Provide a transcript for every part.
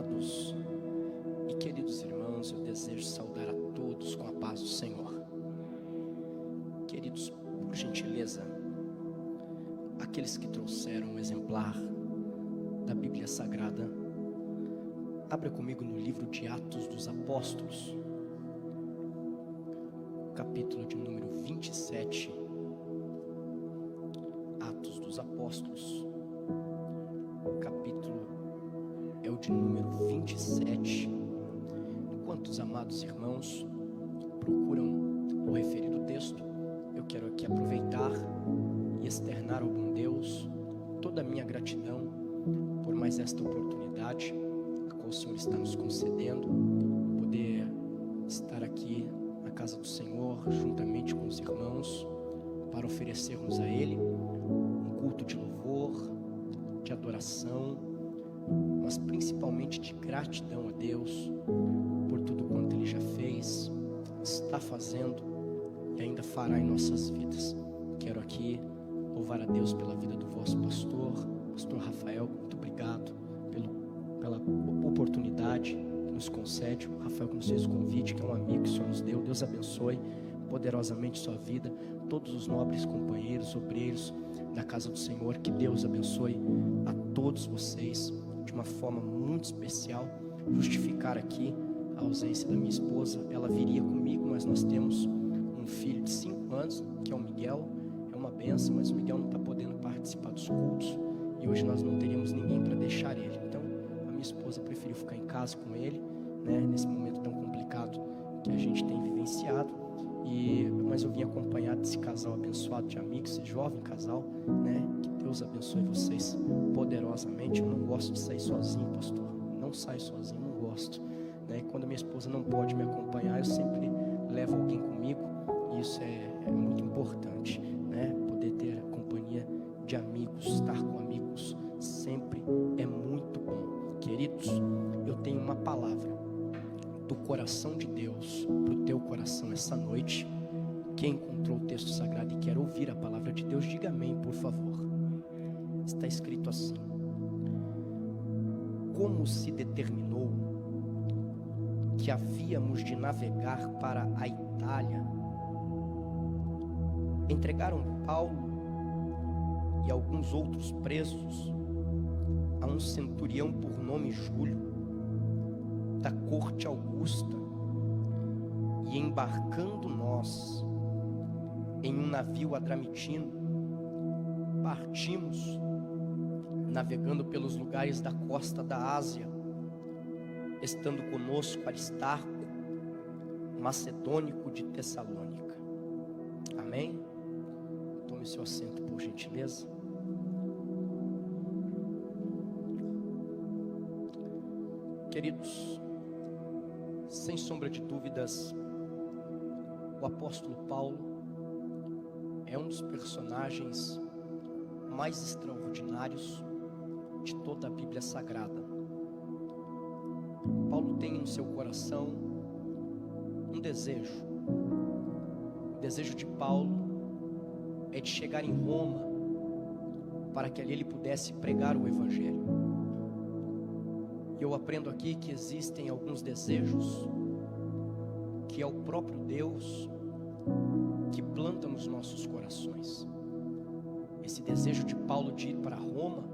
amados e queridos irmãos, eu desejo saudar a todos com a paz do Senhor. Queridos, por gentileza, aqueles que trouxeram um exemplar da Bíblia Sagrada, abra comigo no livro de Atos dos Apóstolos, capítulo de número 27. Atos dos Apóstolos, capítulo é o de número 27. Enquanto os amados irmãos procuram o referido texto, eu quero aqui aproveitar e externar ao bom Deus toda a minha gratidão por mais esta oportunidade a qual o Senhor está nos concedendo, poder estar aqui na casa do Senhor, juntamente com os irmãos, para oferecermos a Ele um culto de louvor, de adoração, mas principalmente de gratidão a Deus por tudo quanto Ele já fez, está fazendo e ainda fará em nossas vidas. Quero aqui louvar a Deus pela vida do vosso pastor Rafael. Muito obrigado pela oportunidade que nos concede. O Rafael que nos fez o convite, que é um amigo que o Senhor nos deu. Deus abençoe poderosamente sua vida, todos os nobres companheiros, obreiros da casa do Senhor. Que Deus abençoe a todos vocês de uma forma muito especial. Justificar aqui a ausência da minha esposa, ela viria comigo, mas nós temos um filho de 5 anos, que é o Miguel. É uma benção, mas o Miguel não está podendo participar dos cultos, e hoje nós não teríamos ninguém para deixar ele. Então a minha esposa preferiu ficar em casa com ele, né, nesse momento tão complicado que a gente tem vivenciado. Mas eu vim acompanhado desse casal abençoado de amigos, esse jovem casal, né? Que Deus abençoe vocês poderosamente. Eu não gosto de sair sozinho, pastor. Não saio sozinho, não gosto, né? E quando a minha esposa não pode me acompanhar, eu sempre levo alguém comigo. E isso é muito importante, né? Poder ter a companhia de amigos, estar com amigos sempre é muito bom. Queridos, eu tenho uma palavra do coração de Deus para o teu coração essa noite. Quem encontrou o texto sagrado e quer ouvir a palavra de Deus, diga amém, por favor. Está escrito assim: como se determinou que havíamos de navegar para a Itália, entregaram Paulo e alguns outros presos a um centurião por nome Júlio, da corte Augusta, e embarcando nós em um navio adramitino, partimos, navegando pelos lugares da costa da Ásia, estando conosco Aristarco, macedônico de Tessalônica. Amém? Tome seu assento, por gentileza. Queridos, sem sombra de dúvidas, o apóstolo Paulo é um dos personagens mais extraordinários de toda a Bíblia Sagrada. Paulo tem no seu coração um desejo. O desejo de Paulo é de chegar em Roma, para que ali ele pudesse pregar o Evangelho. Eu aprendo aqui que existem alguns desejos que é o próprio Deus que planta nos nossos corações. Esse desejo de Paulo de ir para Roma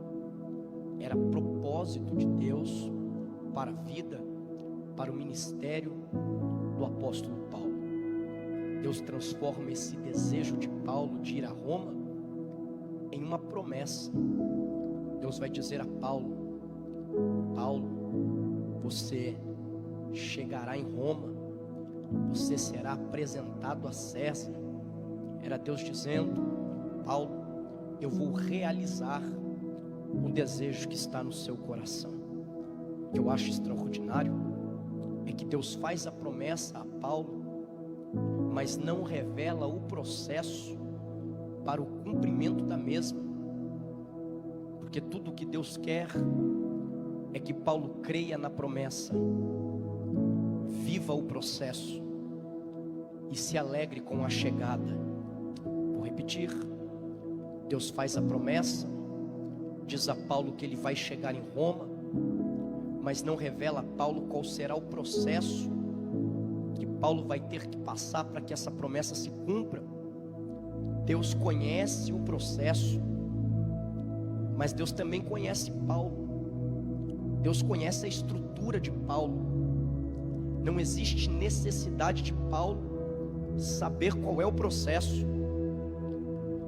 era propósito de Deus para a vida, para o ministério do apóstolo Paulo. Deus transforma esse desejo de Paulo de ir a Roma em uma promessa. Deus vai dizer a Paulo: Paulo, você chegará em Roma, você será apresentado a César. Era Deus dizendo: Paulo, eu vou realizar o desejo que está no seu coração. O que eu acho extraordinário é que Deus faz a promessa a Paulo, mas não revela o processo para o cumprimento da mesma, porque tudo o que Deus quer é que Paulo creia na promessa, viva o processo e se alegre com a chegada. Vou repetir: Deus faz a promessa, diz a Paulo que ele vai chegar em Roma, mas não revela a Paulo qual será o processo que Paulo vai ter que passar para que essa promessa se cumpra. Deus conhece o processo, mas Deus também conhece Paulo. Deus conhece a estrutura de Paulo. Não existe necessidade de Paulo saber qual é o processo,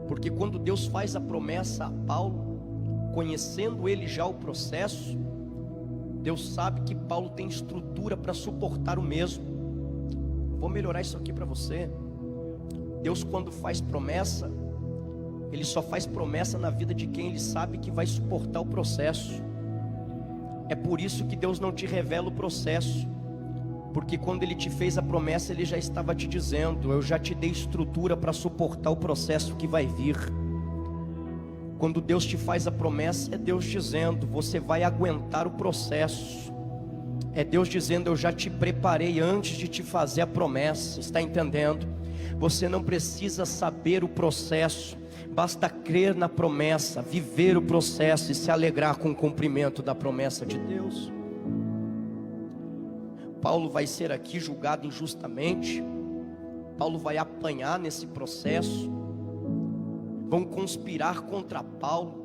porque quando Deus faz a promessa a Paulo, conhecendo ele já o processo, Deus sabe que Paulo tem estrutura para suportar o mesmo. Vou melhorar isso aqui para você. Deus, quando faz promessa, Ele só faz promessa na vida de quem Ele sabe que vai suportar o processo. É por isso que Deus não te revela o processo, porque quando Ele te fez a promessa, Ele já estava te dizendo: eu já te dei estrutura para suportar o processo que vai vir. Quando Deus te faz a promessa, é Deus dizendo: você vai aguentar o processo. É Deus dizendo: eu já te preparei antes de te fazer a promessa. Está entendendo? Você não precisa saber o processo, basta crer na promessa, viver o processo e se alegrar com o cumprimento da promessa de Deus. Paulo vai ser aqui julgado injustamente. Paulo vai apanhar nesse processo. Vão conspirar contra Paulo,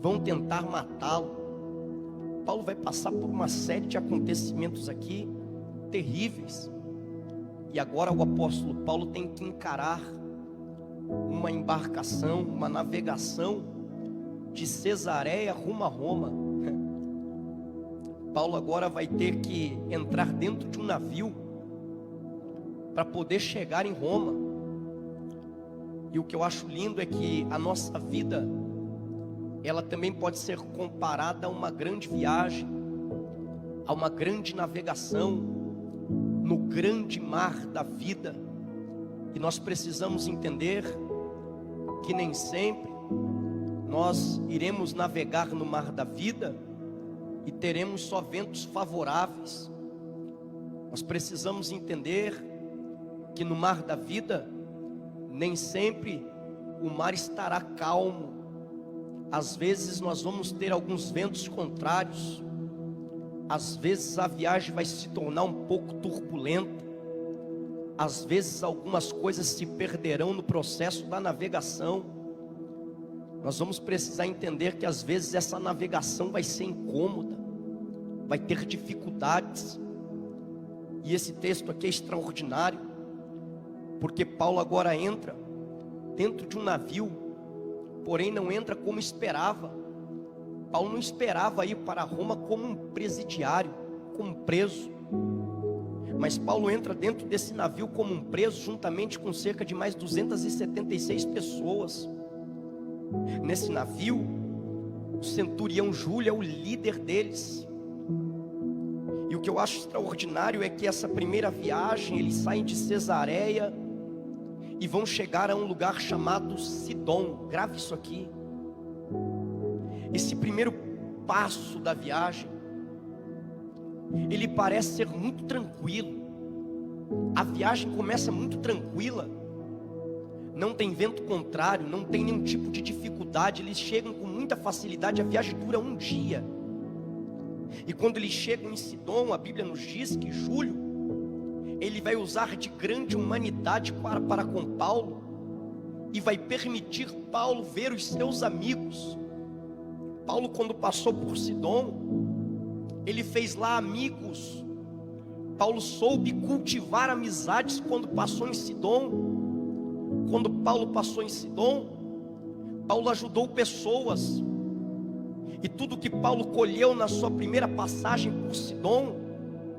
vão tentar matá-lo. Paulo vai passar por uma série de acontecimentos aqui terríveis. E agora o apóstolo Paulo tem que encarar uma embarcação, uma navegação de Cesareia rumo a Roma. Paulo agora vai ter que entrar dentro de um navio para poder chegar em Roma. E o que eu acho lindo é que a nossa vida, ela também pode ser comparada a uma grande viagem, a uma grande navegação no grande mar da vida. E nós precisamos entender que nem sempre nós iremos navegar no mar da vida e teremos só ventos favoráveis. Nós precisamos entender que no mar da vida nem sempre o mar estará calmo. Às vezes nós vamos ter alguns ventos contrários. Às vezes a viagem vai se tornar um pouco turbulenta. Às vezes algumas coisas se perderão no processo da navegação. Nós vamos precisar entender que às vezes essa navegação vai ser incômoda, vai ter dificuldades. E esse texto aqui é extraordinário, porque Paulo agora entra dentro de um navio, porém não entra como esperava. Paulo não esperava ir para Roma como um presidiário, como um preso. Mas Paulo entra dentro desse navio como um preso, juntamente com cerca de mais 276 pessoas. Nesse navio, o centurião Júlio é o líder deles. E o que eu acho extraordinário é que essa primeira viagem, eles saem de Cesareia e vão chegar a um lugar chamado Sidom. Grave isso aqui. Esse primeiro passo da viagem, ele parece ser muito tranquilo. A viagem começa muito tranquila, não tem vento contrário, não tem nenhum tipo de dificuldade. Eles chegam com muita facilidade. A viagem dura um dia. E quando eles chegam em Sidom, a Bíblia nos diz que Júlio, ele vai usar de grande humanidade para com Paulo, e vai permitir Paulo ver os seus amigos. Paulo, quando passou por Sidom, ele fez lá amigos. Paulo soube cultivar amizades quando passou em Sidom. Quando Paulo passou em Sidom, Paulo ajudou pessoas. E tudo que Paulo colheu na sua primeira passagem por Sidom,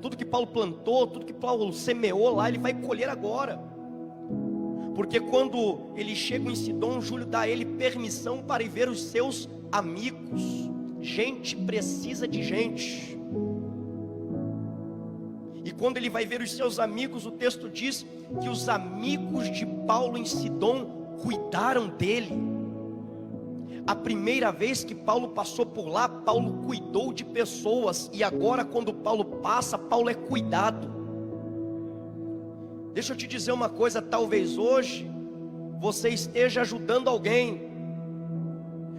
tudo que Paulo plantou, tudo que Paulo semeou lá, ele vai colher agora. Porque quando ele chega em Sidom, Júlio dá a ele permissão para ir ver os seus amigos. Gente precisa de gente. E quando ele vai ver os seus amigos, o texto diz que os amigos de Paulo em Sidom cuidaram dele. A primeira vez que Paulo passou por lá, Paulo cuidou de pessoas. E agora quando Paulo passa, Paulo é cuidado. Deixa eu te dizer uma coisa, talvez hoje você esteja ajudando alguém,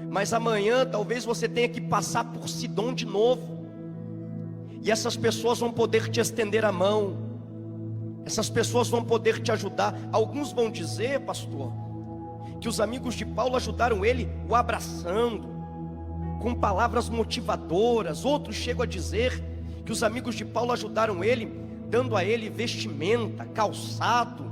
mas amanhã talvez você tenha que passar por Sidom de novo. E essas pessoas vão poder te estender a mão, essas pessoas vão poder te ajudar. Alguns vão dizer, pastor, que os amigos de Paulo ajudaram ele o abraçando, com palavras motivadoras. Outros chegam a dizer que os amigos de Paulo ajudaram ele, dando a ele vestimenta, calçado,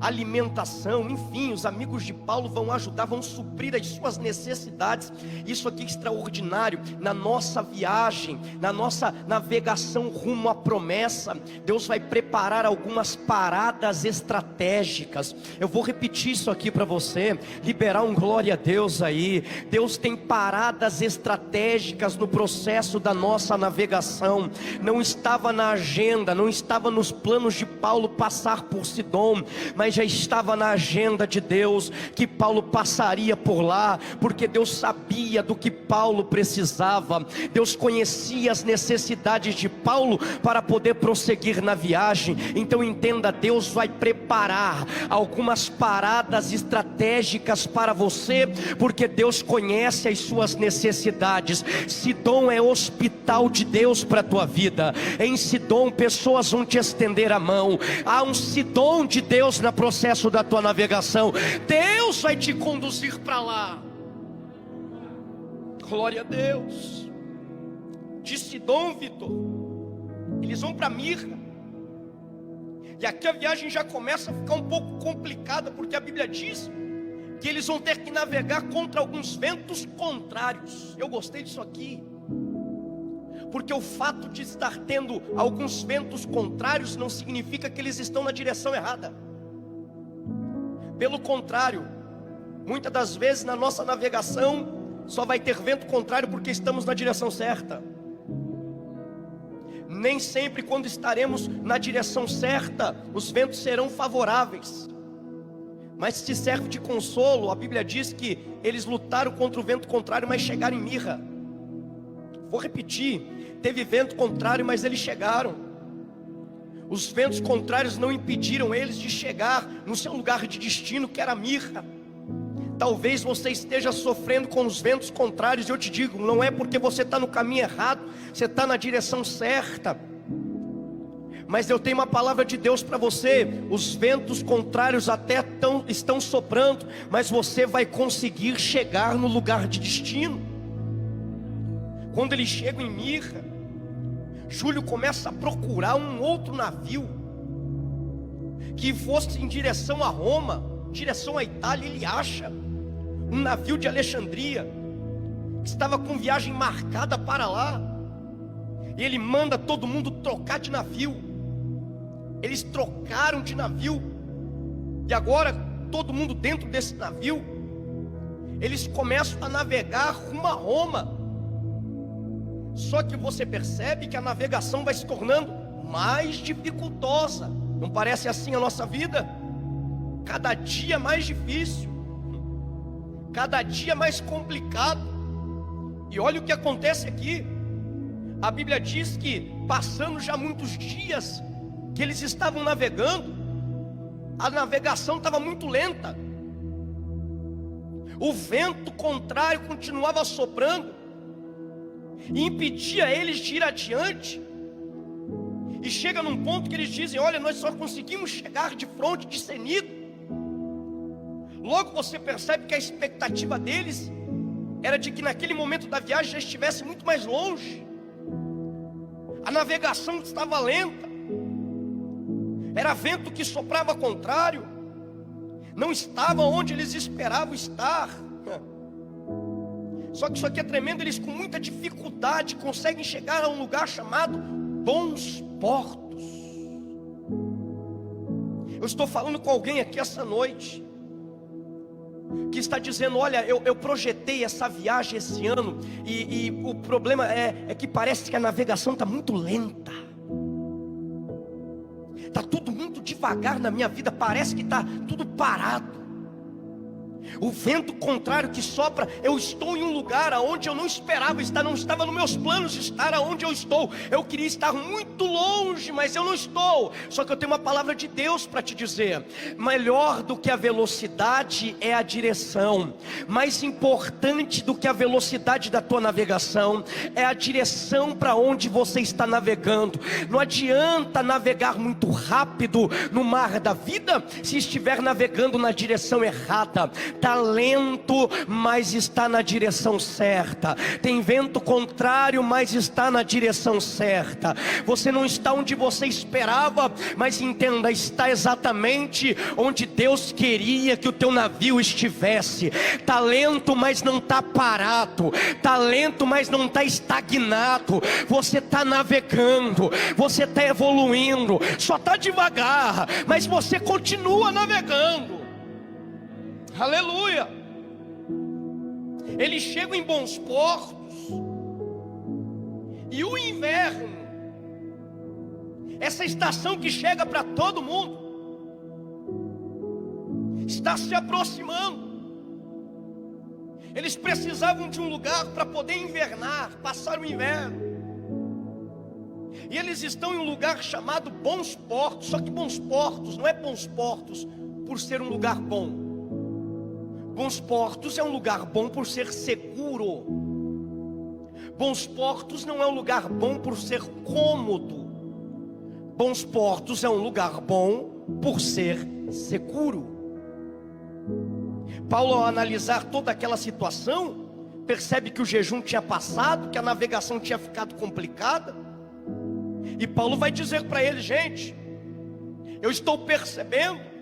alimentação, enfim. Os amigos de Paulo vão ajudar, vão suprir as suas necessidades. Isso aqui é extraordinário. Na nossa viagem, na nossa navegação rumo à promessa, Deus vai preparar algumas paradas estratégicas. Eu vou repetir isso aqui para você, liberar um glória a Deus aí. Deus tem paradas estratégicas no processo da nossa navegação. Não estava na agenda, não estava nos planos de Paulo passar por Sidom, mas já estava na agenda de Deus que Paulo passaria por lá, porque Deus sabia do que Paulo precisava. Deus conhecia as necessidades de Paulo para poder prosseguir na viagem. Então entenda, Deus vai preparar algumas paradas estratégicas para você, porque Deus conhece as suas necessidades. Sidom é hospital de Deus para a tua vida. Em Sidom pessoas vão te estender a mão. Há um Sidom de Deus no processo da tua navegação. Deus vai te conduzir para lá. Glória a Deus. De Sidom, Vitor, eles vão para Mirra. E aqui a viagem já começa a ficar um pouco complicada, porque a Bíblia diz que eles vão ter que navegar contra alguns ventos contrários. Eu gostei disso aqui, porque o fato de estar tendo alguns ventos contrários não significa que eles estão na direção errada. Pelo contrário, muitas das vezes na nossa navegação só vai ter vento contrário porque estamos na direção certa. Nem sempre quando estaremos na direção certa os ventos serão favoráveis. Mas se serve de consolo, a Bíblia diz que eles lutaram contra o vento contrário, mas chegaram em Mirra. Vou repetir, teve vento contrário, mas eles chegaram. Os ventos contrários não impediram eles de chegar no seu lugar de destino, que era Mirra. Talvez você esteja sofrendo com os ventos contrários, e eu te digo, não é porque você está no caminho errado, você está na direção certa. Mas eu tenho uma palavra de Deus para você. Os ventos contrários até estão soprando, mas você vai conseguir chegar no lugar de destino. Quando eles chegam em Mirra, Júlio começa a procurar um outro navio que fosse em direção a Roma, em direção à Itália. Ele acha um navio de Alexandria que estava com viagem marcada para lá, e ele manda todo mundo trocar de navio. Eles trocaram de navio, e agora todo mundo dentro desse navio, eles começam a navegar rumo a Roma. Só que você percebe que a navegação vai se tornando mais dificultosa. Não parece assim a nossa vida? Cada dia mais difícil, cada dia mais complicado. E olha o que acontece aqui. A Bíblia diz que passando já muitos dias que eles estavam navegando, a navegação estava muito lenta. O vento contrário continuava soprando e impedia eles de ir adiante. E chega num ponto que eles dizem: olha, nós só conseguimos chegar de fronte de Cenido. Logo você percebe que a expectativa deles era de que naquele momento da viagem já estivesse muito mais longe. A navegação estava lenta, era vento que soprava contrário, não estava onde eles esperavam estar. Só que isso aqui é tremendo. Eles com muita dificuldade conseguem chegar a um lugar chamado Bons Portos. Eu estou falando com alguém aqui essa noite que está dizendo: olha, eu projetei essa viagem esse ano, e o problema é que parece que a navegação está muito lenta, está tudo muito devagar na minha vida, parece que está tudo parado. O vento contrário que sopra, eu estou em um lugar aonde eu não esperava estar, não estava nos meus planos estar aonde eu estou. Eu queria estar muito longe, mas eu não estou. Só que eu tenho uma palavra de Deus para te dizer: melhor do que a velocidade é a direção. Mais importante do que a velocidade da tua navegação é a direção para onde você está navegando. Não adianta navegar muito rápido no mar da vida se estiver navegando na direção errada. Está lento, mas está na direção certa. Tem vento contrário, mas está na direção certa. Você não está onde você esperava, mas entenda, está exatamente onde Deus queria que o teu navio estivesse. Está lento, mas não está parado. Está lento, mas não está estagnado. Você está navegando, você está evoluindo. Só está devagar, mas você continua navegando. Aleluia. Eles chegam em bons portos. E o inverno, essa estação que chega para todo mundo, está se aproximando. Eles precisavam de um lugar para poder invernar, passar o inverno. E eles estão em um lugar chamado Bons Portos. Só que Bons Portos não é Bons Portos por ser um lugar bom. Bons Portos é um lugar bom por ser seguro. Bons Portos não é um lugar bom por ser cômodo. Bons Portos é um lugar bom por ser seguro. Paulo, ao analisar toda aquela situação, percebe que o jejum tinha passado, que a navegação tinha ficado complicada. E Paulo vai dizer para ele: gente, eu estou percebendo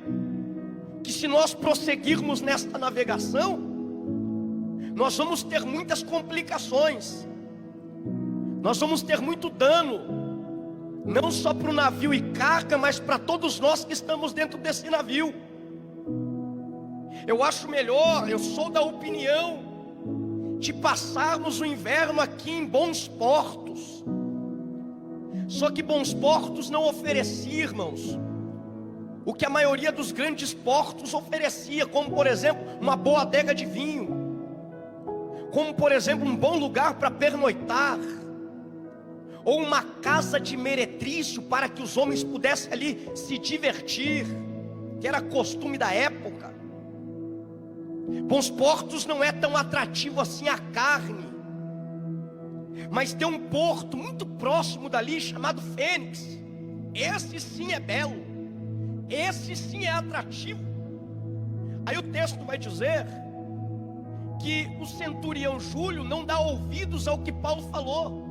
que se nós prosseguirmos nesta navegação, nós vamos ter muitas complicações, nós vamos ter muito dano, não só para o navio e carga, mas para todos nós que estamos dentro desse navio. Eu acho melhor, eu sou da opinião de passarmos o inverno aqui em Bons Portos. Só que Bons Portos não oferecia, irmãos, o que a maioria dos grandes portos oferecia, como por exemplo uma boa adega de vinho, como por exemplo um bom lugar para pernoitar, ou uma casa de meretrício para que os homens pudessem ali se divertir, que era costume da época. Bons Portos não é tão atrativo assim a carne, mas tem um porto muito próximo dali chamado Fênix. Esse sim é belo, esse sim é atrativo. Aí o texto vai dizer que o centurião Júlio não dá ouvidos ao que Paulo falou,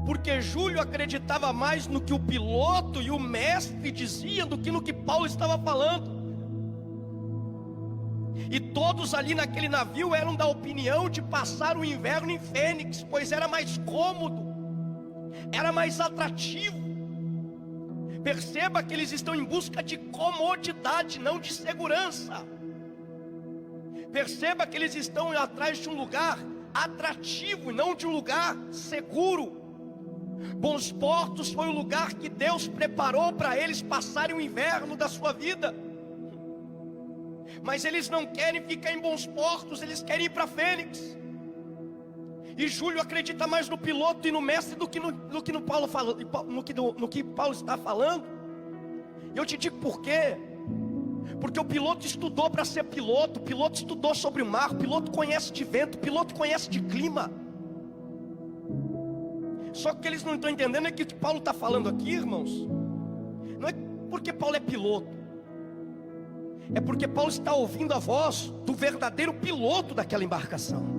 porque Júlio acreditava mais no que o piloto e o mestre diziam do que no que Paulo estava falando. E todos ali naquele navio eram da opinião de passar o inverno em Fênix, pois era mais cômodo, era mais atrativo. Perceba que eles estão em busca de comodidade, não de segurança. Perceba que eles estão atrás de um lugar atrativo, não de um lugar seguro. Bons Portos foi o lugar que Deus preparou para eles passarem o inverno da sua vida. Mas eles não querem ficar em Bons Portos, eles querem ir para Fênix. E Júlio acredita mais no piloto e no mestre do que no Paulo fala, no que Paulo está falando. E eu te digo por quê? Porque o piloto estudou para ser piloto, o piloto estudou sobre o mar, o piloto conhece de vento, o piloto conhece de clima. Só que eles não estão entendendo é que o que Paulo está falando aqui, irmãos, não é porque Paulo é piloto, é porque Paulo está ouvindo a voz do verdadeiro piloto daquela embarcação.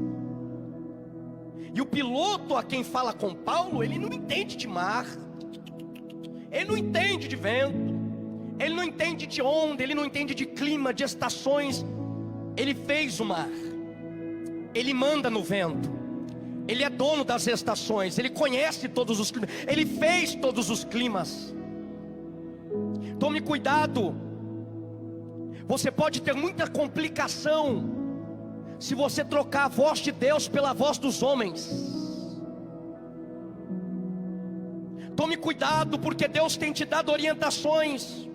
E o piloto a quem fala com Paulo, ele não entende de mar, ele não entende de vento, ele não entende de onda, ele não entende de clima, de estações. Ele fez o mar, ele manda no vento, ele é dono das estações, ele conhece todos os climas, ele fez todos os climas. Tome cuidado, você pode ter muita complicação se você trocar a voz de Deus pela voz dos homens. Tome cuidado, porque Deus tem te dado orientações.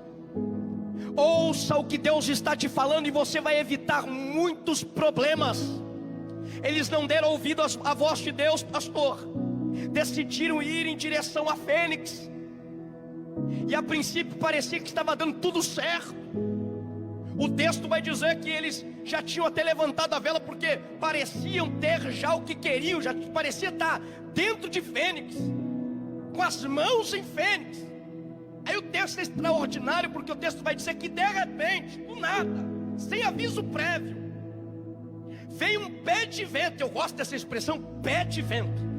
Ouça o que Deus está te falando e você vai evitar muitos problemas. Eles não deram ouvido à voz de Deus, pastor. Decidiram ir em direção a Fênix, e a princípio parecia que estava dando tudo certo. O texto vai dizer que eles já tinham até levantado a vela, porque pareciam ter já o que queriam, já parecia estar dentro de Fênix, com as mãos em Fênix. Aí o texto é extraordinário, porque o texto vai dizer que de repente, do nada, sem aviso prévio, veio um pé de vento. Eu gosto dessa expressão, pé de vento.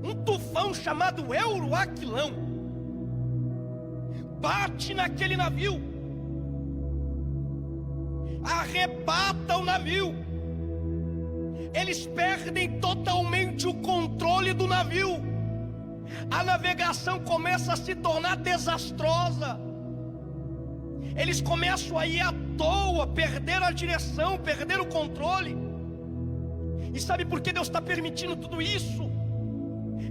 Um tufão chamado Euroaquilão bate naquele navio, arrebata o navio. Eles perdem totalmente o controle do navio. A navegação começa a se tornar desastrosa. Eles começam a ir à toa, perderam a direção, perderam o controle. E sabe por que Deus está permitindo tudo isso?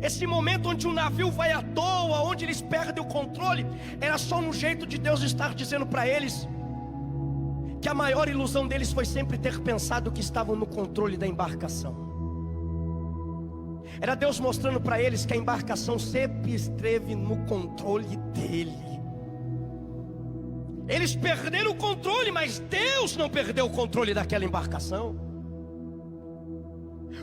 Esse momento onde o navio vai à toa, onde eles perdem o controle, era só um jeito de Deus estar dizendo para eles que a maior ilusão deles foi sempre ter pensado que estavam no controle da embarcação. Era Deus mostrando para eles que a embarcação sempre esteve no controle dele. Eles perderam o controle, mas Deus não perdeu o controle daquela embarcação.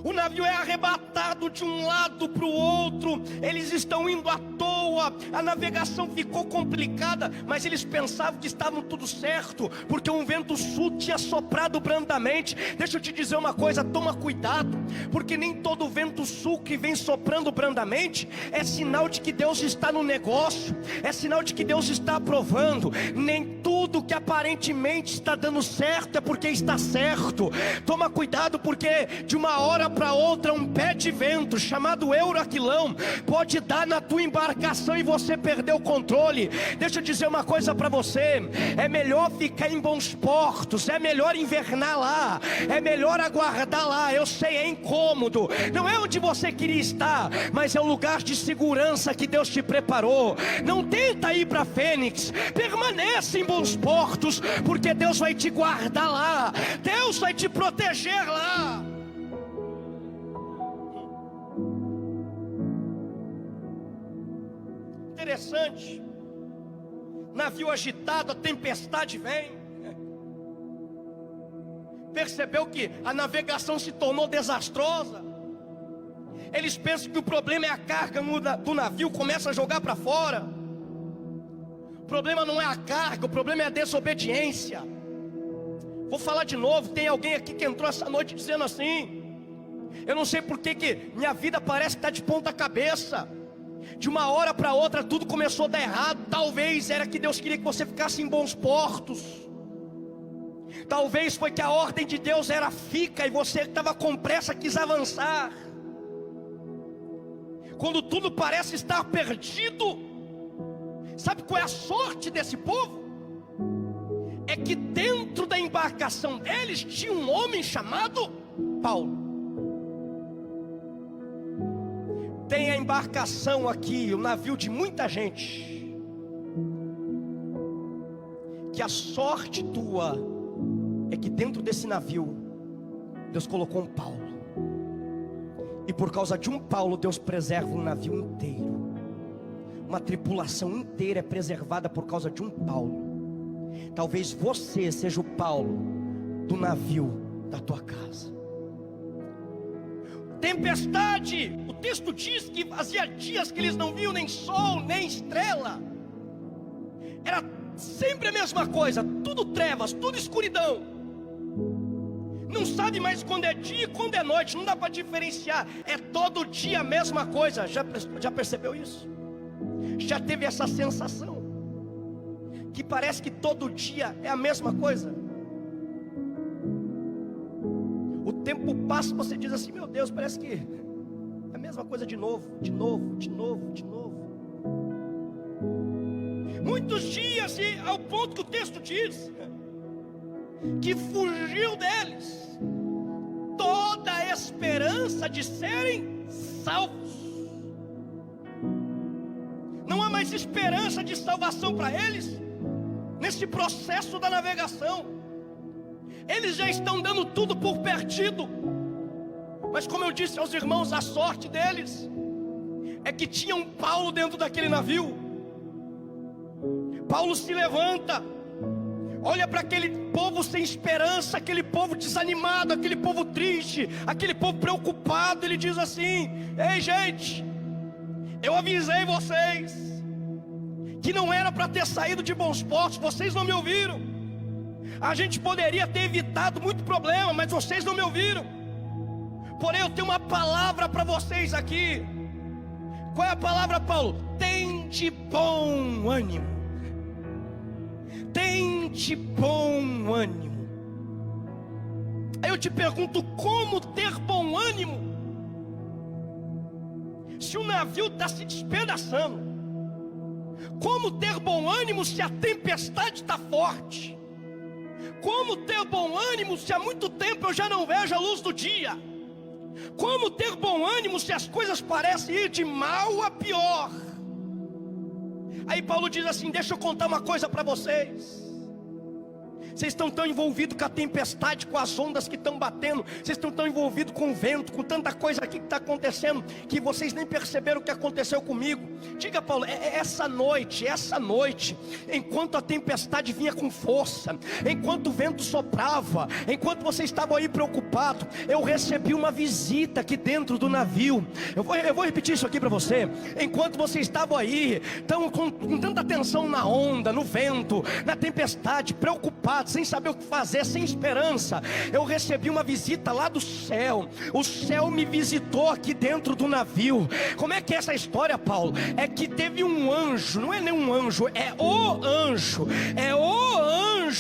O navio é arrebatado de um lado para o outro. Eles estão indo à toa. A navegação ficou complicada, mas eles pensavam que estavam tudo certo, porque um vento sul tinha soprado brandamente. Deixa eu te dizer uma coisa, toma cuidado, porque nem todo vento sul que vem soprando brandamente é sinal de que Deus está no negócio, é sinal de que Deus está aprovando. Nem tudo que aparentemente está dando certo é porque está certo. Toma cuidado, porque de uma hora para outra um pé de vento chamado Euroaquilão pode dar na tua embarcação e você perder o controle. Deixa eu dizer uma coisa para você: é melhor ficar em bons portos, é melhor invernar lá, é melhor aguardar lá. Eu sei, é incômodo, não é onde você queria estar, mas é o lugar de segurança que Deus te preparou. Não tenta ir para Fênix, permanece em bons portos, porque Deus vai te guardar lá, Deus vai te proteger lá. Interessante, navio agitado, a tempestade vem. Percebeu que a navegação se tornou desastrosa. Eles pensam que o problema é a carga do navio, começa a jogar para fora. O problema não é a carga, o problema é a desobediência. Vou falar de novo, tem alguém aqui que entrou essa noite dizendo assim: eu não sei por que minha vida parece que está de ponta cabeça. De uma hora para outra tudo começou a dar errado. Talvez era que Deus queria que você ficasse em bons portos. Talvez foi que a ordem de Deus era fica e você estava com pressa, quis avançar. Quando tudo parece estar perdido, sabe qual é a sorte desse povo? É que dentro da embarcação deles tinha um homem chamado Paulo. Tem a embarcação aqui, o navio de muita gente, que a sorte tua é que dentro desse navio Deus colocou um Paulo. E por causa de um Paulo Deus preserva um navio inteiro. Uma tripulação inteira é preservada por causa de um Paulo. Talvez você seja o Paulo do navio da tua casa. Tempestade, o texto diz que fazia dias que eles não viam nem sol, nem estrela. Era sempre a mesma coisa, tudo trevas, tudo escuridão. Não sabe mais quando é dia e quando é noite, não dá para diferenciar. É todo dia a mesma coisa. Já percebeu isso? Já teve essa sensação? Que parece que todo dia é a mesma coisa. O tempo passa e você diz assim: meu Deus, parece que é a mesma coisa de novo. Muitos dias, e ao ponto que o texto diz que fugiu deles toda a esperança de serem salvos. Não há mais mais esperança de salvação para eles, nesse processo da navegação. Eles já estão dando tudo por perdido. Mas como eu disse aos irmãos, a sorte deles é que tinha um Paulo dentro daquele navio. Paulo se levanta, olha para aquele povo sem esperança, aquele povo desanimado, aquele povo triste, aquele povo preocupado. Ele diz assim: ei gente, eu avisei vocês que não era para ter saído de bons portos, vocês não me ouviram. A gente poderia ter evitado muito problema, mas vocês não me ouviram. Porém eu tenho uma palavra para vocês aqui. Qual é a palavra, Paulo? Tende bom ânimo. Tende bom ânimo. Aí eu te pergunto, como ter bom ânimo se o navio está se despedaçando? Como ter bom ânimo se a tempestade está forte? Como ter bom ânimo se há muito tempo eu já não vejo a luz do dia? Como ter bom ânimo se as coisas parecem ir de mal a pior? Aí Paulo diz assim: deixa eu contar uma coisa para vocês. Vocês estão tão envolvidos com a tempestade, com as ondas que estão batendo. Vocês estão tão envolvidos com o vento, com tanta coisa aqui que está acontecendo, que vocês nem perceberam o que aconteceu comigo. Diga, Paulo, essa noite, enquanto a tempestade vinha com força, enquanto o vento soprava, enquanto vocês estavam aí preocupados, eu recebi uma visita aqui dentro do navio. Eu vou repetir isso aqui para você. Enquanto vocês estavam aí, estão com tanta atenção na onda, no vento, na tempestade, preocupados, sem saber o que fazer, sem esperança, eu recebi uma visita lá do céu. O céu me visitou aqui dentro do navio. Como é que é essa história, Paulo? É que teve um anjo, não é nem um anjo, é o anjo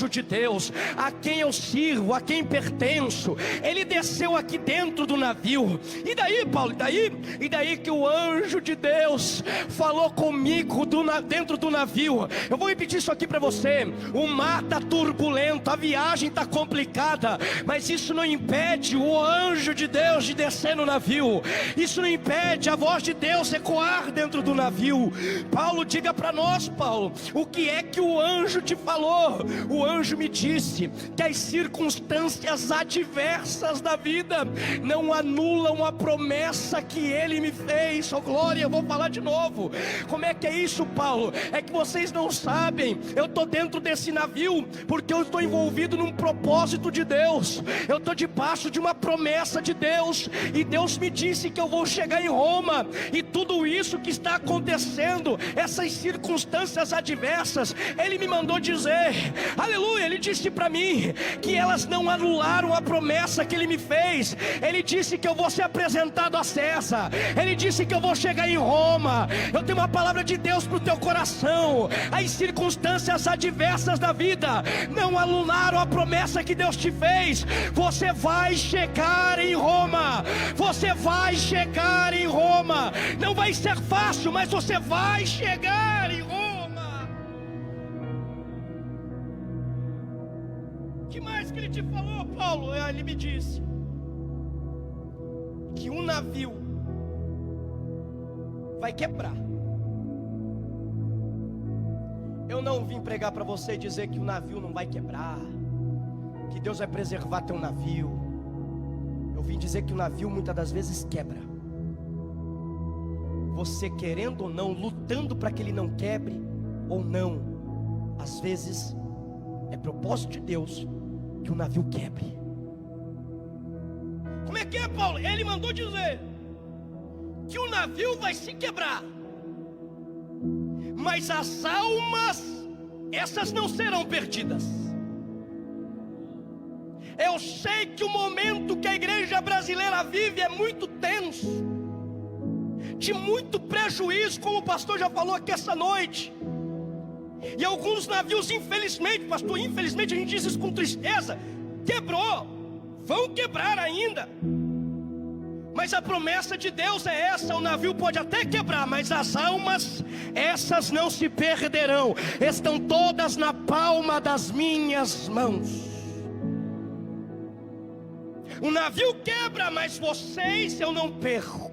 de Deus, a quem eu sirvo, a quem pertenço. Ele desceu aqui dentro do navio. E daí, Paulo, e daí que o anjo de Deus falou comigo dentro do navio. Eu vou repetir isso aqui para você. O mar está turbulento, a viagem está complicada, mas isso não impede o anjo de Deus de descer no navio. Isso não impede a voz de Deus ecoar dentro do navio. Paulo, diga para nós, Paulo, o que é que o anjo te falou? O anjo me disse que as circunstâncias adversas da vida não anulam a promessa que ele me fez. Oh glória, eu vou falar de novo. Como é que é isso, Paulo? É que vocês não sabem. Eu estou dentro desse navio porque eu estou envolvido num propósito de Deus. Eu estou debaixo de uma promessa de Deus, e Deus me disse que eu vou chegar em Roma, e tudo isso que está acontecendo, essas circunstâncias adversas, Ele me mandou dizer, aleluia, Ele disse para mim que elas não anularam a promessa que Ele me fez. Ele disse que eu vou ser apresentado a César. Ele disse que eu vou chegar em Roma. Eu tenho uma palavra de Deus para o teu coração. As circunstâncias adversas da vida não anularam a promessa que Deus te fez. Você vai chegar em Roma. Você vai chegar em Roma. Não vai ser fácil, mas você vai chegar em Roma. O que mais que ele te falou, Paulo? Ele me disse que um navio vai quebrar. Eu não vim pregar para você e dizer que o navio não vai quebrar, que Deus vai preservar teu navio. Eu vim dizer que o navio muitas das vezes quebra. Você querendo ou não, lutando para que ele não quebre ou não, às vezes é propósito de Deus que o navio quebre. Como é que é, Paulo? Ele mandou dizer que o navio vai se quebrar, mas as almas, essas não serão perdidas. Eu sei que o momento que a igreja brasileira vive é muito tenso, de muito prejuízo, como o pastor já falou aqui essa noite. E alguns navios, infelizmente, pastor, infelizmente a gente diz isso com tristeza, quebrou, vão quebrar ainda. Mas a promessa de Deus é essa: o navio pode até quebrar, mas as almas, essas não se perderão, estão todas na palma das minhas mãos. O navio quebra, mas vocês eu não perco.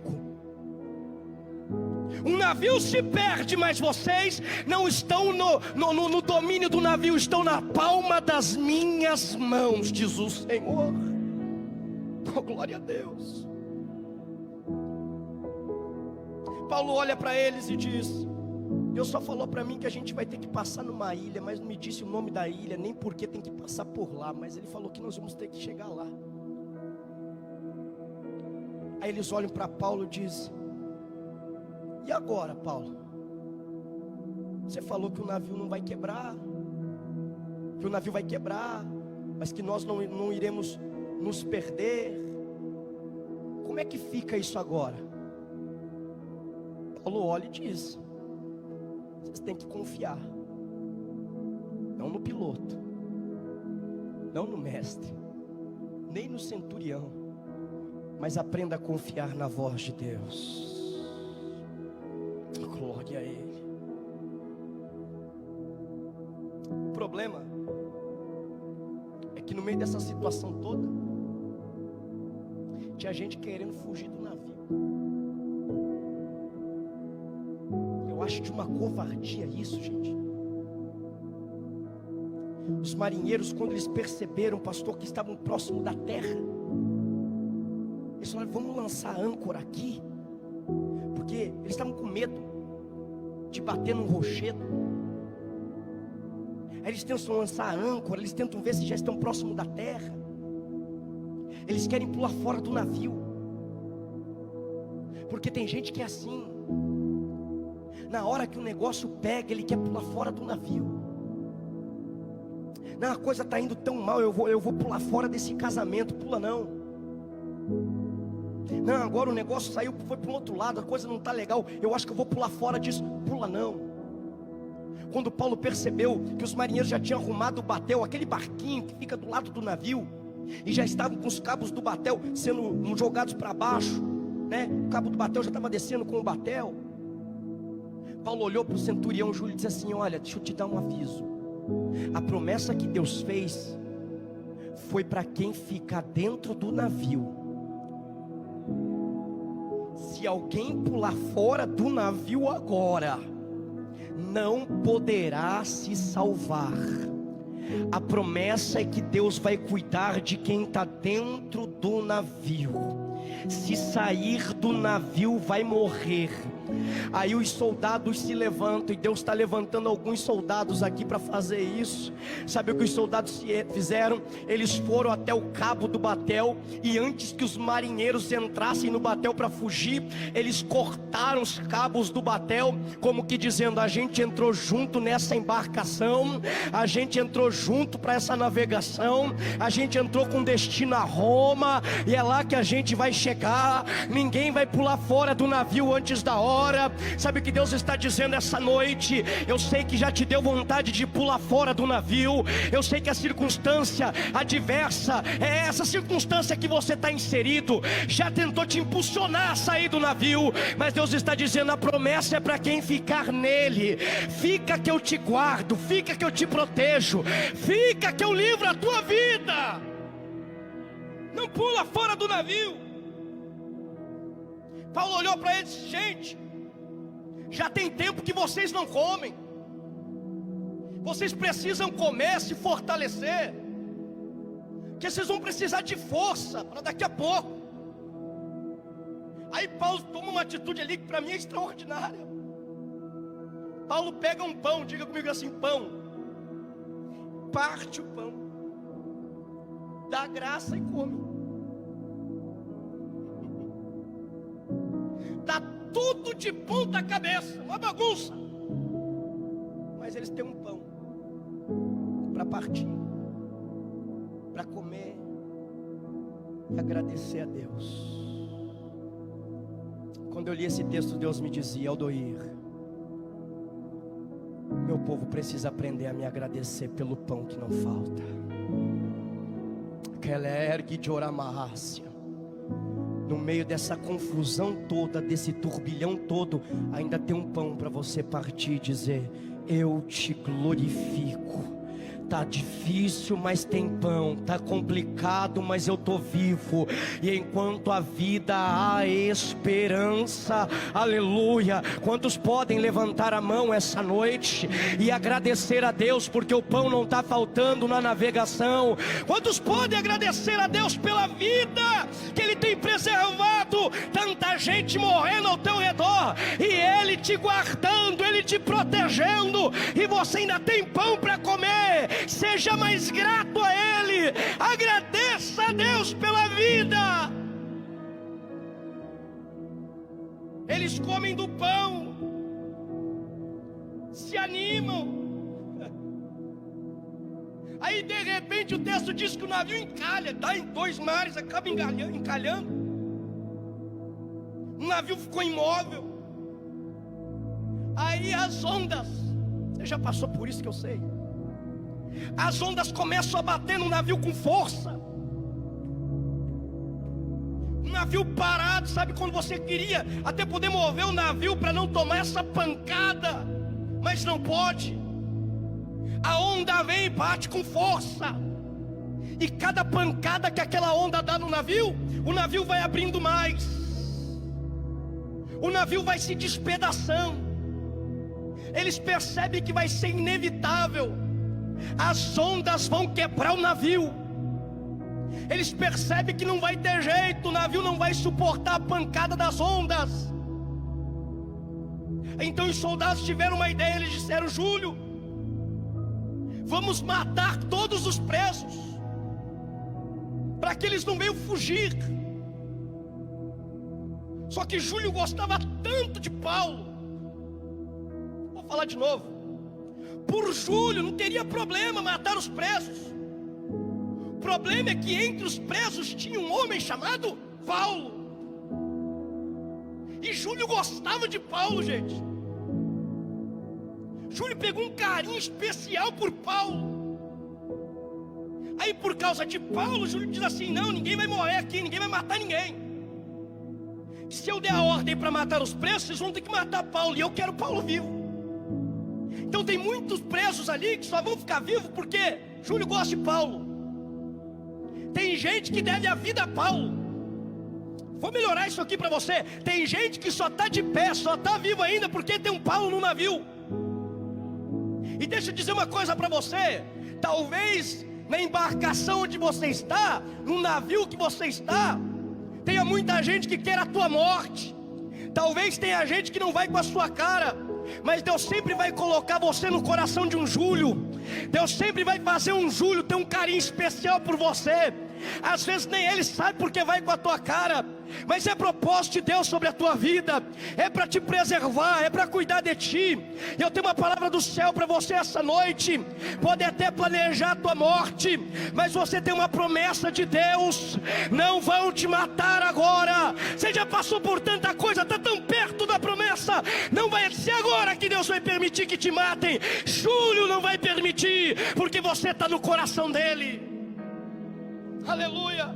Um navio se perde, mas vocês não estão no domínio do navio, estão na palma das minhas mãos, diz o Senhor. Oh, glória a Deus. Paulo olha para eles e diz: Deus só falou para mim que a gente vai ter que passar numa ilha, mas não me disse o nome da ilha, nem porque tem que passar por lá, mas Ele falou que nós vamos ter que chegar lá. Aí eles olham para Paulo e dizem: e agora, Paulo? Você falou que o navio não vai quebrar, que o navio vai quebrar, mas que nós não iremos nos perder. Como é que fica isso agora? Paulo olha e diz: vocês têm que confiar, não no piloto, não no mestre, nem no centurião, mas aprenda a confiar na voz de Deus. Glória a Ele. O problema é que no meio dessa situação toda, tinha gente querendo fugir do navio. Eu acho de uma covardia isso, gente. Os marinheiros, quando eles perceberam, pastor, que estavam próximo da terra, eles falaram: vamos lançar âncora aqui, porque eles estavam com medo de bater num rochedo. Aí eles tentam lançar a âncora, eles tentam ver se já estão próximo da terra. Eles querem pular fora do navio, porque tem gente que é assim. Na hora que o negócio pega, ele quer pular fora do navio. Não, a coisa está indo tão mal, eu vou pular fora desse casamento. Pula não. Não, agora o negócio saiu, foi para o outro lado, a coisa não está legal, eu acho que eu vou pular fora disso. Pula não. Quando Paulo percebeu que os marinheiros já tinham arrumado o batel, aquele barquinho que fica do lado do navio, e já estavam com os cabos do batel sendo jogados para baixo, né? O cabo do batel já estava descendo com o batel. Paulo olhou para o centurião Júlio e disse assim: olha, deixa eu te dar um aviso. A promessa que Deus fez foi para quem ficar dentro do navio. Se alguém pular fora do navio agora, não poderá se salvar. A promessa é que Deus vai cuidar de quem está dentro do navio. Se sair do navio, vai morrer. Aí os soldados se levantam, e Deus está levantando alguns soldados aqui para fazer isso. Sabe o que os soldados fizeram? Eles foram até o cabo do batel, e antes que os marinheiros entrassem no batel para fugir, eles cortaram os cabos do batel, como que dizendo: a gente entrou junto nessa embarcação, a gente entrou junto para essa navegação, a gente entrou com destino a Roma, e é lá que a gente vai chegar. Ninguém vai pular fora do navio antes da hora. Sabe o que Deus está dizendo essa noite? Eu sei que já te deu vontade de pular fora do navio. Eu sei que a circunstância adversa, é essa circunstância que você está inserido, já tentou te impulsionar a sair do navio. Mas Deus está dizendo: a promessa é para quem ficar nele. Fica que eu te guardo, fica que eu te protejo, fica que eu livro a tua vida. Não pula fora do navio. Paulo olhou para eles: gente, já tem tempo que vocês não comem. Vocês precisam comer, se fortalecer, que vocês vão precisar de força para daqui a pouco. Aí Paulo toma uma atitude ali que para mim é extraordinária. Paulo pega um pão, diga comigo assim: pão. Parte o pão, dá graça e come. Está tudo de ponta cabeça, uma bagunça, mas eles têm um pão para partir, para comer e agradecer a Deus. Quando eu li esse texto, Deus me dizia: Aldoir, meu povo precisa aprender a me agradecer pelo pão que não falta. Kelergue de oramácia. No meio dessa confusão toda, desse turbilhão todo, ainda tem um pão para você partir e dizer: eu te glorifico. Tá difícil, mas tem pão. Tá complicado, mas eu tô vivo. E enquanto a vida há esperança. Aleluia. Quantos podem levantar a mão essa noite e agradecer a Deus porque o pão não está faltando na navegação? Quantos podem agradecer a Deus pela vida que Ele tem preservado? Tanta gente morrendo ao teu redor e Ele te guardando, Ele te protegendo, e você ainda tem pão para comer. Seja mais grato a Ele, agradeça a Deus pela vida. Eles comem do pão, se animam. Aí de repente o texto diz que o navio encalha, está em 2 mares, acaba encalhando. O navio ficou imóvel. Aí as ondas, você já passou por isso que eu sei. As ondas começam a bater no navio com força. O navio parado, sabe quando você queria até poder mover o navio para não tomar essa pancada, mas não pode. A onda vem e bate com força, e cada pancada que aquela onda dá no navio, o navio vai abrindo mais, o navio vai se despedaçando. Eles percebem que vai ser inevitável, as ondas vão quebrar o navio. Eles percebem que não vai ter jeito, o navio não vai suportar a pancada das ondas. Então os soldados tiveram uma ideia, eles disseram: Júlio, vamos matar todos os presos, para que eles não venham fugir. Só que Júlio gostava tanto de Paulo, vou falar de novo. Por Júlio não teria problema matar os presos. O problema é que entre os presos tinha um homem chamado Paulo. E Júlio gostava de Paulo, gente. Júlio pegou um carinho especial por Paulo. Aí por causa de Paulo, Júlio diz assim: não, ninguém vai morrer aqui, ninguém vai matar ninguém. Se eu der a ordem para matar os presos, vocês vão ter que matar Paulo, e eu quero Paulo vivo. Então tem muitos presos ali que só vão ficar vivos porque Júlio gosta de Paulo. Tem gente que deve a vida a Paulo. Vou melhorar isso aqui para você. Tem gente que só está de pé, só está vivo ainda porque tem um Paulo no navio. E deixa eu dizer uma coisa para você. Talvez na embarcação onde você está, no navio que você está, tenha muita gente que quer a tua morte. Talvez tenha gente que não vai com a sua cara, mas Deus sempre vai colocar você no coração de um Júlio. Deus sempre vai fazer um Júlio ter um carinho especial por você. Às vezes nem ele sabe porque vai com a tua cara, mas é propósito de Deus sobre a tua vida. É para te preservar, é para cuidar de ti. Eu tenho uma palavra do céu para você essa noite. Pode até planejar a tua morte, mas você tem uma promessa de Deus: não vão te matar agora. Você já passou por tanta coisa, está tão perto da promessa. Não vai ser agora que Deus vai permitir que te matem. Júlio não vai permitir, porque você está no coração dele. Aleluia.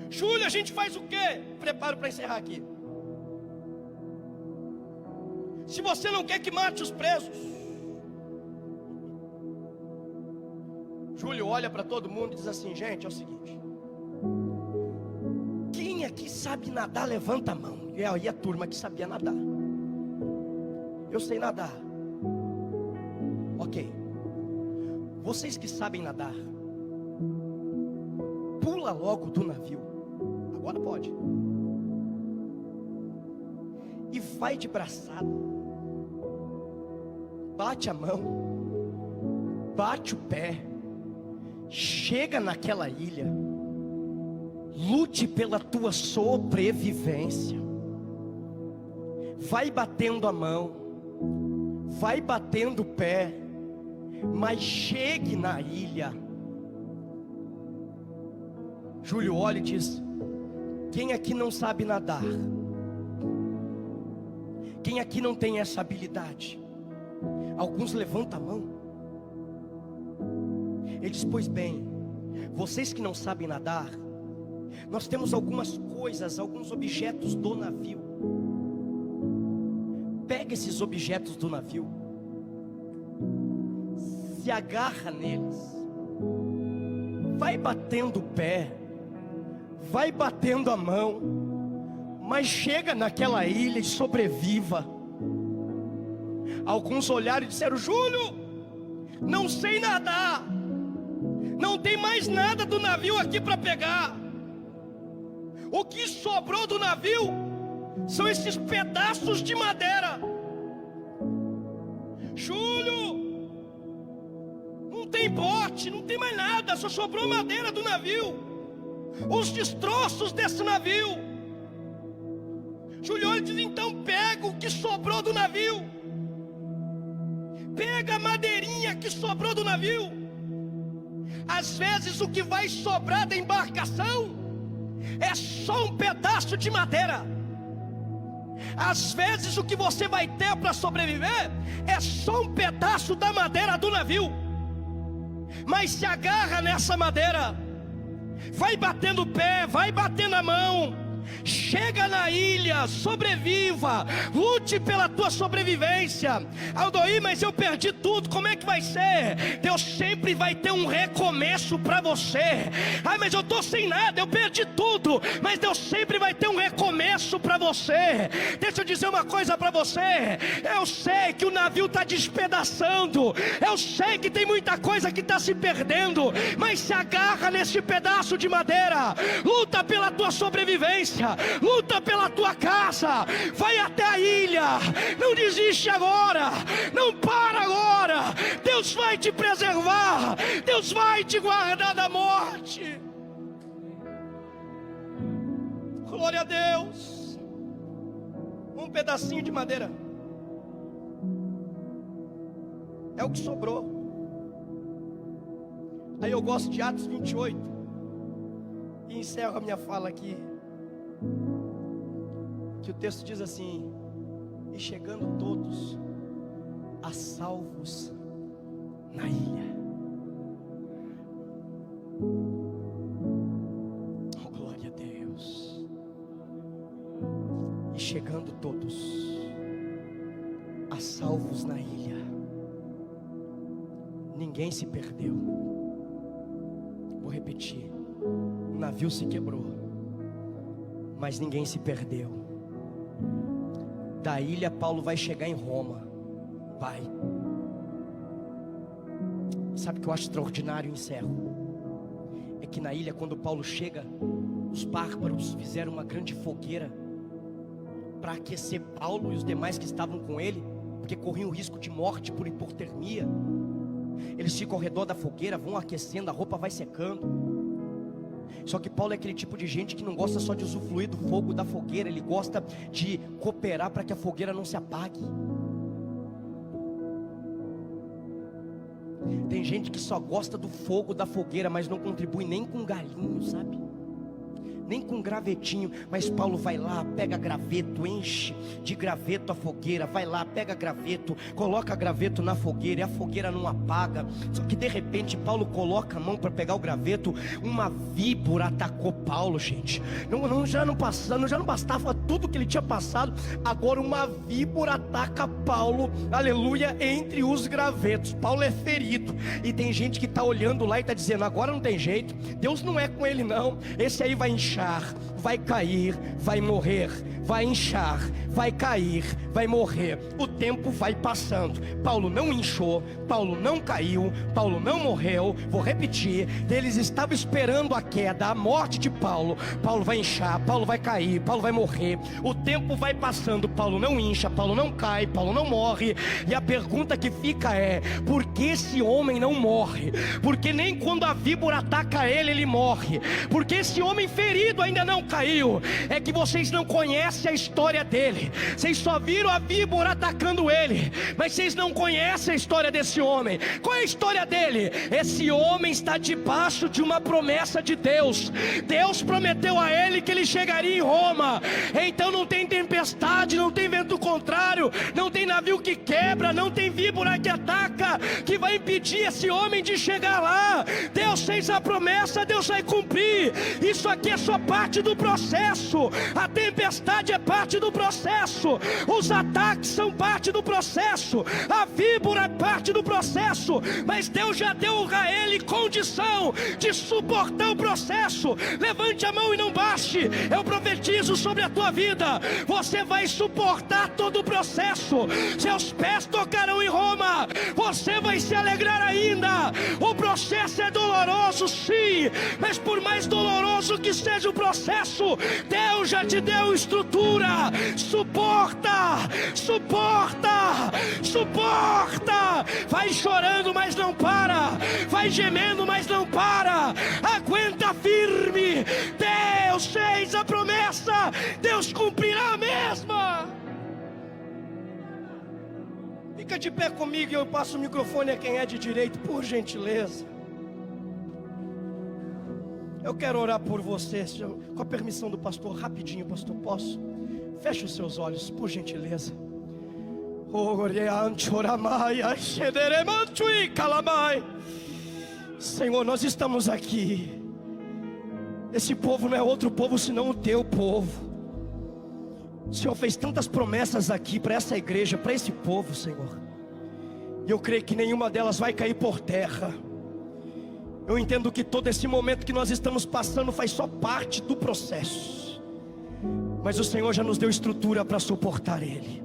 Júlio, a gente faz o quê? Preparo para encerrar aqui. Se você não quer que mate os presos, Júlio olha para todo mundo e diz assim: gente, é o seguinte, quem aqui sabe nadar, levanta a mão. E aí a turma que sabia nadar: eu sei nadar. Ok. Vocês que sabem nadar, pula logo do navio. Agora pode. E vai de braçada. Bate a mão, bate o pé, chega naquela ilha, lute pela tua sobrevivência. Vai batendo a mão, vai batendo o pé, mas chegue na ilha. Júlio olha e diz: quem aqui não sabe nadar? Quem aqui não tem essa habilidade? Alguns levantam a mão. Ele diz: pois bem, vocês que não sabem nadar, nós temos algumas coisas, alguns objetos do navio. Pega esses objetos do navio, se agarra neles, vai batendo o pé, vai batendo a mão, mas chega naquela ilha e sobreviva. Alguns olharam e disseram: Júlio, não sei nadar, não tem mais nada do navio aqui para pegar. O que sobrou do navio são esses pedaços de madeira. Júlio, não tem bote, não tem mais nada, só sobrou madeira do navio, os destroços desse navio. Júlio olha e diz: então pega o que sobrou do navio, pega a madeirinha que sobrou do navio. Às vezes o que vai sobrar da embarcação é só um pedaço de madeira. Às vezes o que você vai ter para sobreviver é só um pedaço da madeira do navio. Mas se agarra nessa madeira, vai batendo o pé, vai batendo a mão, chega na ilha, sobreviva, lute pela tua sobrevivência. Aldoir, mas eu perdi tudo, como é que vai ser? Deus sempre vai ter um recomeço para você. Ai, mas eu estou sem nada, eu perdi tudo, mas Deus sempre vai ter um recomeço para você. Deixa eu dizer uma coisa para você: eu sei que o navio está despedaçando, eu sei que tem muita coisa que está se perdendo, mas se agarra nesse pedaço de madeira, luta pela tua sobrevivência, luta pela tua casa, vai até a ilha, não desiste agora, não para agora. Deus vai te preservar, Deus vai te guardar da morte. Glória a Deus. Um pedacinho de madeira é o que sobrou. Aí eu gosto de Atos 28 e encerro a minha fala aqui, que o texto diz assim: e chegando todos a salvos na ilha. Oh, glória a Deus. E chegando todos a salvos na ilha, ninguém se perdeu. Vou repetir: o navio se quebrou, mas ninguém se perdeu. Da ilha Paulo vai chegar em Roma. Vai. Sabe o que eu acho extraordinário? Encerro. É que na ilha, quando Paulo chega, os bárbaros fizeram uma grande fogueira para aquecer Paulo e os demais que estavam com ele, porque corriam o risco de morte por hipotermia. Eles ficam ao redor da fogueira, vão aquecendo, a roupa vai secando. Só que Paulo é aquele tipo de gente que não gosta só de usufruir do fogo da fogueira, ele gosta de cooperar para que a fogueira não se apague. Tem gente que só gosta do fogo da fogueira, mas não contribui nem com galinho, sabe? Nem com gravetinho. Mas Paulo vai lá, pega graveto, enche de graveto a fogueira, vai lá, pega graveto, coloca graveto na fogueira e a fogueira não apaga. Só que de repente Paulo coloca a mão para pegar o graveto, uma víbora atacou Paulo, gente. Já não bastava tudo que ele tinha passado, agora uma víbora ataca Paulo, aleluia, entre os gravetos. Paulo é ferido, e tem gente que está olhando lá e está dizendo: agora não tem jeito, Deus não é com ele não, esse aí vai inchar, vai cair, vai morrer, vai inchar, vai cair, vai morrer. O tempo vai passando. Paulo não inchou, Paulo não caiu, Paulo não morreu. Vou repetir: eles estavam esperando a queda, a morte de Paulo. Paulo vai inchar, Paulo vai cair, Paulo vai morrer. O tempo vai passando, Paulo não incha, Paulo não cai, Paulo não morre. E a pergunta que fica é: por que esse homem não morre? Porque nem quando a víbora ataca ele morre. Porque esse homem ferido ainda não caiu. É que vocês não conhecem a história dele. Vocês só viram a víbora atacando ele, mas vocês não conhecem a história desse homem. Qual é a história dele? Esse homem está debaixo de uma promessa de Deus. Deus prometeu a ele que ele chegaria em Roma. Então não tem tempestade, não tem vento contrário, não tem navio que quebra, não tem víbora que ataca, que vai impedir esse homem de chegar lá. Deus fez a promessa, Deus vai cumprir. Isso aqui é só parte do processo. A tempestade é parte do processo, os ataques são parte do processo, a víbora é parte do processo, mas Deus já deu a ele condição de suportar o processo. Levante a mão e não baixe. Eu profetizo sobre a tua vida: você vai suportar todo o processo. Seus pés tocarão em Roma, você vai se alegrar ainda. O processo é doloroso, sim, mas por mais doloroso que seja o processo, Deus já te deu estrutura. Suporta, suporta, suporta. Vai chorando, mas não para. Vai gemendo, mas não para. Aguenta firme. Deus fez a promessa, Deus cumprirá a mesma. Fica de pé comigo e eu passo o microfone a quem é de direito, por gentileza. Eu quero orar por você, com a permissão do pastor, rapidinho, pastor, posso? Feche os seus olhos, por gentileza. Senhor, nós estamos aqui. Esse povo não é outro povo senão o teu povo. O Senhor fez tantas promessas aqui para essa igreja, para esse povo, Senhor, e eu creio que nenhuma delas vai cair por terra. Eu entendo que todo esse momento que nós estamos passando faz só parte do processo, mas o Senhor já nos deu estrutura para suportar ele.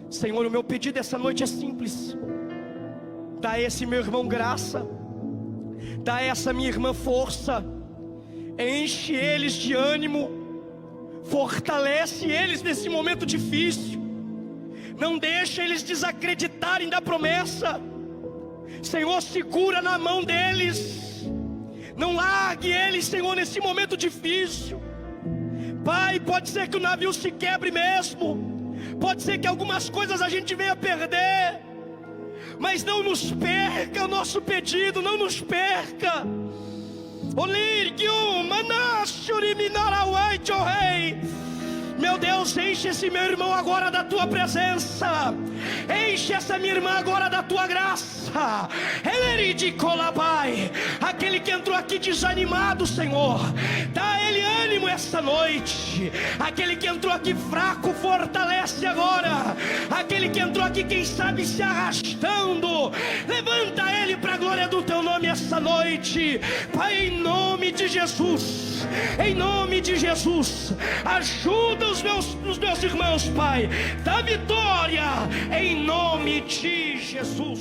Senhor, o meu pedido essa noite é simples: dá a esse meu irmão graça, dá a essa minha irmã força, enche eles de ânimo, fortalece eles nesse momento difícil, não deixa eles desacreditarem da promessa. Senhor, segura na mão deles, não largue eles, Senhor, nesse momento difícil. Pai, pode ser que o navio se quebre mesmo, pode ser que algumas coisas a gente venha perder, mas não nos perca o nosso pedido, não nos perca. Meu Deus, enche esse meu irmão agora da tua presença, enche essa minha irmã agora da tua graça. Aquele que entrou aqui desanimado, Senhor, dá a ele ânimo essa noite. Aquele que entrou aqui fraco, fortalece agora. Aquele que entrou aqui, quem sabe, se arrastando, levanta ele para a glória do teu nome essa noite. Pai, em nome de Jesus, em nome de Jesus, ajuda os meus irmãos, Pai, dá vitória em nome de Jesus.